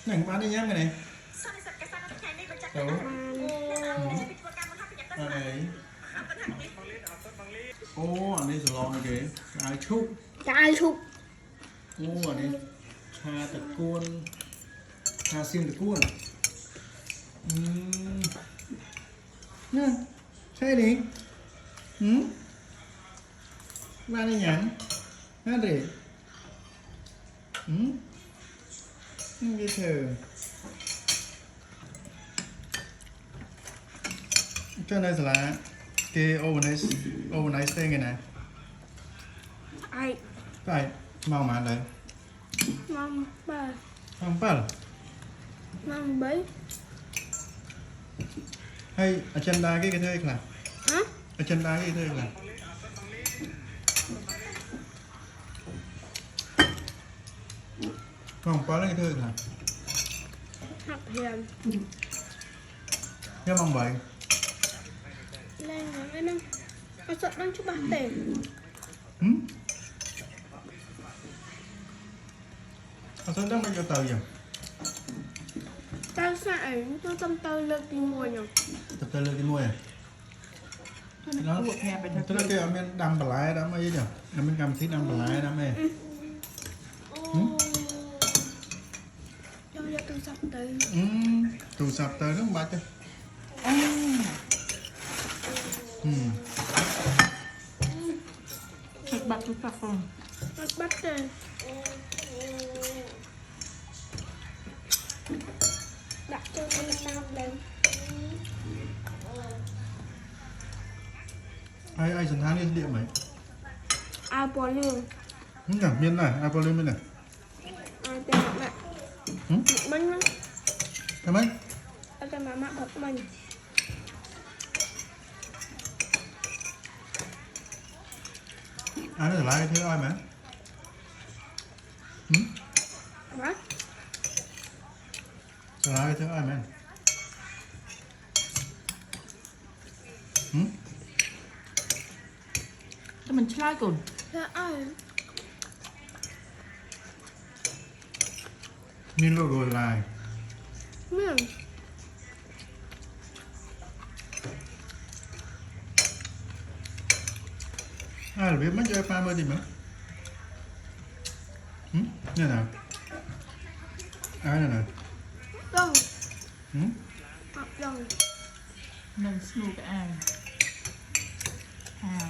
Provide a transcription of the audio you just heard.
Nành bán đi nhá cái này. Đâu? Này. Ô, anh đi salon này kìa. Ai chúc. Ai chúc. Ô, anh đi. Cha tật cuôn. Cha xiêm tật cuôn. Nè, xe đi. Bán đi nhắn. Hát đi. Đi thử. Cho nên là cái overnight stay cái này. Ai. Phải, mau mà đấy. Mong bà. Không phải. Mong bấy. Hay ở chân đá cái thôi là. Hả? Ở chân đá cái thôi là. Không có cái thôi là. Học hiền. Thế mong vậy. Lên rồi cái năng. Nó sợ đang chúc bạc tiền. Nó sẽ đang cho tờ gì? Tao xài tôi tâm tao lực đi mua nhỉ. Tập tờ lên cái nuôi à? Nó tức là cái em đâm bà lái đó mấy nhỉ? Em cầm thích đâm bà lái đó mẹ. Cho tôi sắp tới. Tù sập tới nó không bạch chứ. Bắt chúng ta không? Bắt rồi. Đặt cho mình nam lên. Ai dần tháng đi điện mấy? Apple luôn. Không nhỉ, miên này, Apple lên bên này. Ai tên mặt mẹ. Bánh đó. Cái mấy? Ai tên mặt thật bánh. Ai nó lái thế ai mà? What? Lái thế ai mà? Cho mình try cùng. Thế ai? Min logo lại. Miền. Ai là biết mấy chơi 30 gì nữa? Như nào? Ai này nè? Đâu? Hử? Đâu? Mình smooth cái ai. À.